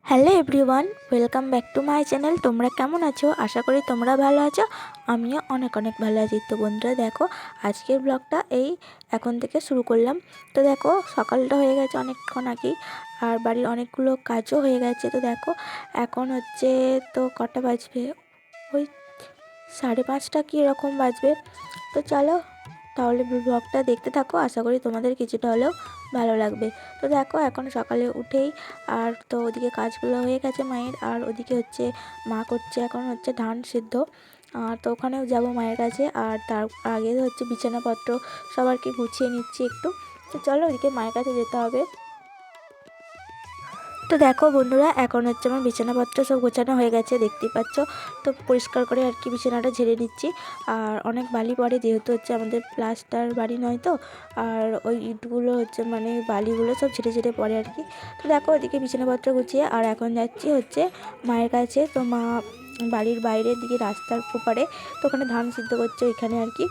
Hello everyone, welcome back to my channel. তোমরা কেমন আছো? আশা করি তোমরা ভালো আছো। আমিও অনেক অনেক ভালো আছি। তো বন্ধুরা দেখো, আজকের ব্লগটা এখন থেকে শুরু করলাম। তো দেখো, সকালটা হয়ে গেছে অনেকক্ষণ আগেই, আর বাড়ির অনেকগুলো কাজও হয়ে গেছে। তো দেখো, এখন হচ্ছে তো কটা বাজবে, ওই 5:30 কি এরকম বাজবে। তো চলো তাহলে ব্লগটা দেখতে থাকো, আশা করি তোমাদের কিছুটা হলেও ভালো লাগবে। তো দেখো, এখন সকালে উঠেই আর তো ওদিকে কাজগুলো হয়ে গেছে মায়ের, আর ওদিকে হচ্ছে মা করছে এখন হচ্ছে ধান সিদ্ধ। আর তো ওখানেও যাবো মায়ের কাছে, আর তার আগে হচ্ছে বিছানাপত্র সবারকে গুছিয়ে নিচ্ছি একটু। তো চলো ওদিকে মায়ের কাছে যেতে হবে। তো দেখো বন্ধুরা, এখন হচ্ছে আমার বিছানাপত্র সব গোছানো হয়ে গেছে, দেখতেই পাচ্ছ। তো পরিষ্কার করে আর কি বিছানাটা ঝেড়ে নিচ্ছি। আর অনেক বালি পড়ে, যেহেতু হচ্ছে আমাদের প্লাস্টার বাড়ি নয় তো। আর ওই ইটগুলো হচ্ছে মানে বালিগুলো সব ঝেড়ে ঝেড়ে পড়ে আর কি। তো দেখো ওদিকে বিছানাপত্র গুছিয়ে আর এখন যাচ্ছি হচ্ছে মায়ের কাছে। তো মা বাড়ির বাইরের দিকে রাস্তার ওপারে, তো ওখানে ধান সিদ্ধ করছে ওইখানে আর কি।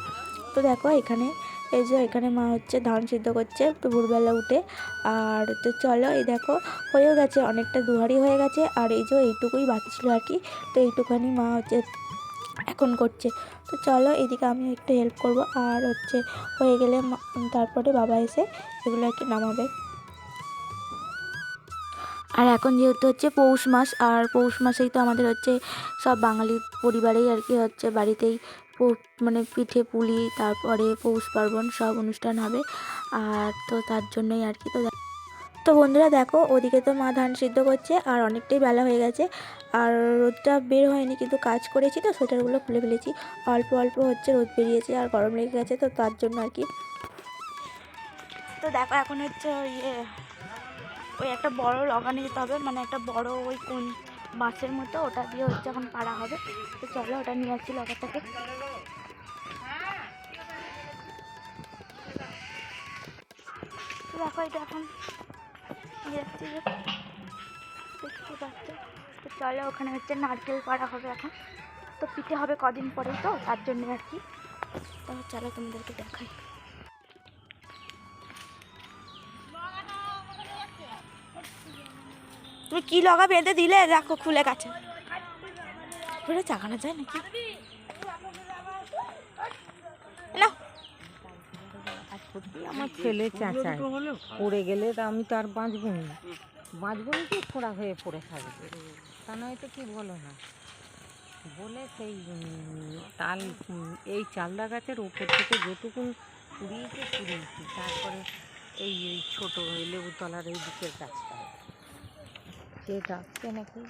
তো দেখো এখানে এই যে এখানে মা হচ্ছে ধান সিদ্ধ করছে তো ভোরবেলা উঠে। আর তো চলো, এই দেখো হয়েও গেছে, অনেকটা দুহারি হয়ে গেছে। আর এই যে এইটুকুই বাকি ছিল আর কি। তো এইটুখানি মা হচ্ছে এখন করছে। তো চলো এদিকে আমি একটু হেল্প করব, আর হচ্ছে হয়ে গেলে তারপরে বাবা এসে এগুলো আর কি নামাবে। আর এখন যেহেতু হচ্ছে পৌষ মাস, আর পৌষ মাসেই তো আমাদের হচ্ছে সব বাঙালি পরিবারেই আর কি হচ্ছে বাড়িতেই মানে পিঠে পুলি, তারপরে পৌষ পার্বণ সব অনুষ্ঠান হবে। আর তো তার জন্যই আর কি। তো বন্ধুরা দেখো, ওদিকে তো মা ধান সিদ্ধ করছে, আর অনেকটাই বেলা হয়ে গেছে। আর রোদটা বের হয়নি, কিন্তু কাজ করেছি তো সোয়েটারগুলো খুলে ফেলেছি। অল্প অল্প হচ্ছে রোদ বেরিয়েছে, আর গরম লেগে গেছে, তো তার জন্য আর কি। তো দেখো এখন হচ্ছে ওই একটা বড় লগানে যেতে হবে, মানে একটা বড় ওই কোন বাঁশের মতো, ওটা দিয়ে হচ্ছে এখন পাড়া হবে। তো চলো ওটা নিয়ে আসছি লগাটাকে। তো দেখো এটা এখন নিয়ে যাচ্ছি, দেখতে পাচ্ছ। তো চলো ওখানে হচ্ছে নারকেল পাড়া হবে এখন। তো পিঠে হবে কদিন পরেই, তো তার জন্য আর কি। তো চলো তোমাদেরকে দেখাই। তুমি কি লগা বেঁধে দিলে, দেখো খুলে গেছে। চাকানো যায় নাকি না? আমার ছেলে চেঁচায়, পড়ে গেলে তা আমি তো আর বাঁচব না, কি ফোড়া হয়ে পড়ে থাকবে, তা নয়তো কি বলো না বলে সেই তাল এই চালদা গাছের ওপর থেকে যেটুকুন কুড়িয়েছি, তারপরে এই ছোটো লেবুতলার এই দিকের গাছটা কে ডাকছে নাকি।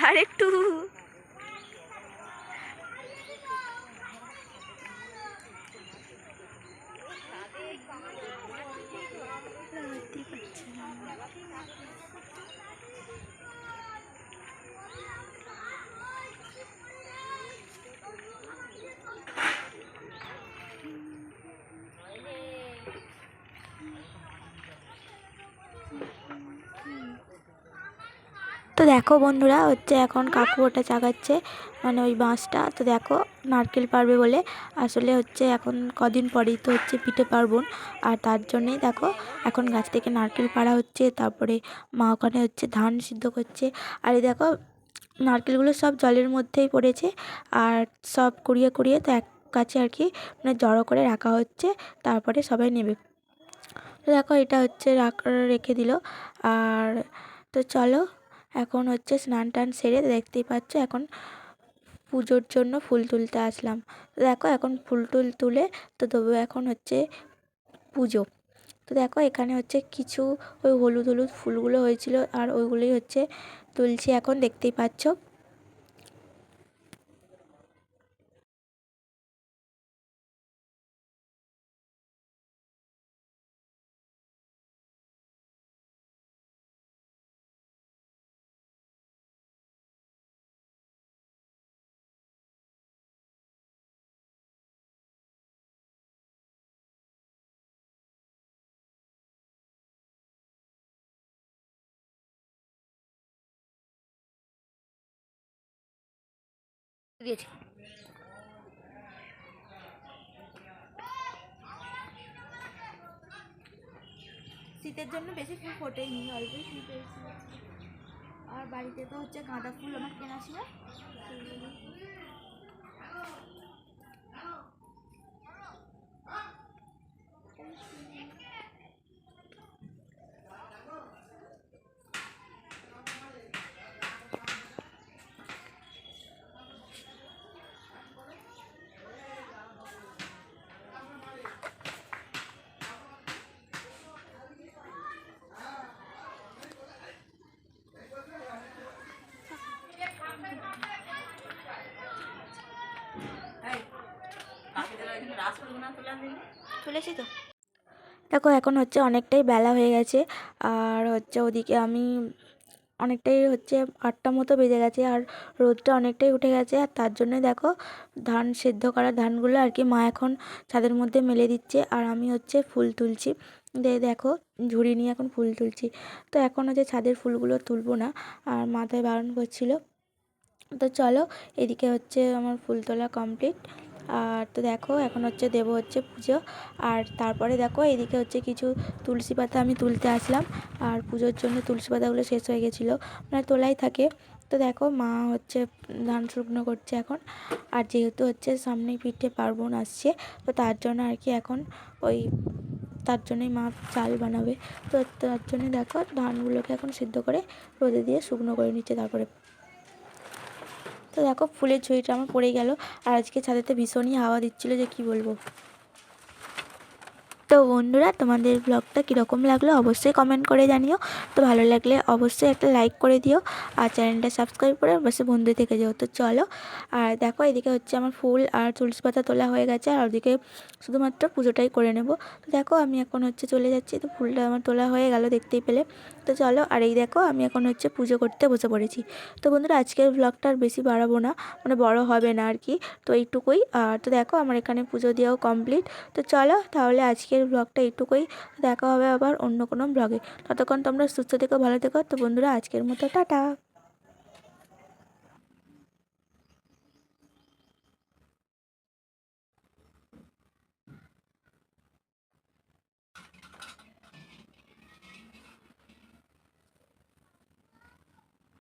আর একটু তো দেখো বন্ধুরা, হচ্ছে এখন কাকু ওটা চাগাচ্ছে, মানে ওই বাঁশটা। তো দেখো নারকেল পারবে বলে, আসলে হচ্ছে এখন কদিন পরেই তো হচ্ছে পিঠে পার্বণ। আর তার জন্যেই দেখো এখন গাছ থেকে নারকেল পাড়া হচ্ছে, তারপরে মা ওখানে হচ্ছে ধান সিদ্ধ করছে। আর এই দেখো নারকেলগুলো সব জলের মধ্যেই পড়েছে, আর সব কুড়িয়ে কুড়িয়ে তো এক কাছে আর কি মানে জড়ো করে রাখা হচ্ছে, তারপরে সবাই নেবে। তো দেখো এটা হচ্ছে রেখে দিল। আর তো চলো এখন হচ্ছে স্নান টান সেরে, দেখতেই পাচ্ছ এখন পুজোর জন্য ফুল তুলতে আসলাম। তো দেখো এখন ফুল তুলে তো দেবো এখন হচ্ছে পুজো। তো দেখো এখানে হচ্ছে কিছু ওই হলুদ হলুদ ফুলগুলো হয়েছিল, আর ওইগুলোই হচ্ছে তুলছি এখন, দেখতেই পাচ্ছ। দিয়েছি। শীতের জন্য বেশি ফুল ফোটেনি, অল্পই ফুল পেয়েছি। আর বাড়িতে তো হচ্ছে গাঁদা ফুল আমার কেনা ছিল। তুলেছি তো। দেখো এখন হচ্ছে অনেকটাই বেলা হয়ে গেছে, আর হচ্ছে ওদিকে আমি অনেকটাই হচ্ছে 8টা মতো বেজে গেছে, আর রোদটা অনেকটাই উঠে গেছে। আর তার জন্য দেখো ধান সেদ্ধ করা ধানগুলো আর কি মা এখন ছাদের মধ্যে মেলে দিচ্ছে, আর আমি হচ্ছে ফুল তুলছি। দেখো ঝুড়ি নিয়ে এখন ফুল তুলছি। তো এখন হচ্ছে ছাদের ফুলগুলো তুলবো না, আর মাথায় বারণ করছিল। তো চলো, এদিকে হচ্ছে আমার ফুল তোলা কমপ্লিট। আর তো দেখো এখন হচ্ছে দেবো হচ্ছে পুজো। আর তারপরে দেখো এদিকে হচ্ছে কিছু তুলসী পাতা আমি তুলতে আসলাম, আর পুজোর জন্য তুলসী পাতাগুলো শেষ হয়ে গেছিলো, মানে তোলাই থাকে। তো দেখো মা হচ্ছে ধান শুকনো করছে এখন। আর যেহেতু হচ্ছে সামনেই পিঠে পার্বণ আসছে, তো তার জন্য আর কি এখন ওই তার জন্যই মা চাল বানাবে। তো তার জন্য দেখো ধানগুলোকে এখন সিদ্ধ করে রোদে দিয়ে শুকনো করে নিচ্ছে তারপরে। তো দেখো ফুলের ঝুড়িটা আমার পড়ে গেল, আর আজকে ছাদেতে ভীষণই হাওয়া দিচ্ছিলো যে কি বলবো। তো বন্ধুরা, তোমাদের ব্লগটা কীরকম লাগলো অবশ্যই কমেন্ট করে জানিও। তো ভালো লাগলে অবশ্যই একটা লাইক করে দিও, আর চ্যানেলটা সাবস্ক্রাইব করে অবশ্যই বন্ধু থেকে যেও। তো চলো, আর দেখো এদিকে হচ্ছে আমার ফুল আর তুলসী পাতা তোলা হয়ে গেছে, আর ওদিকে শুধুমাত্র পুজোটাই করে নেব। তো দেখো আমি এখন হচ্ছে চলে যাচ্ছি, তো ফুলটা আমার তোলা হয়ে গেল দেখতেই পেলে। তো চলো, আর এই দেখো আমি এখন হচ্ছে পুজো করতে বসে পড়েছি। তো বন্ধুরা, আজকের ব্লগটা আর বেশি বাড়াবো না, মানে বড় হবে না আর কি, তো এইটুকুই। আর তো দেখো আমার এখানে পুজো দেওয়াও কমপ্লিট। তো চলো তাহলে আজকের ব্লগটা এইটুকুই, দেখা হবে আবার অন্য কোনো ব্লগে। ততক্ষণ তোমরা সুস্থ থেকো, ভালো থেকো। তো বন্ধুরা, আজকের মতো টাটা।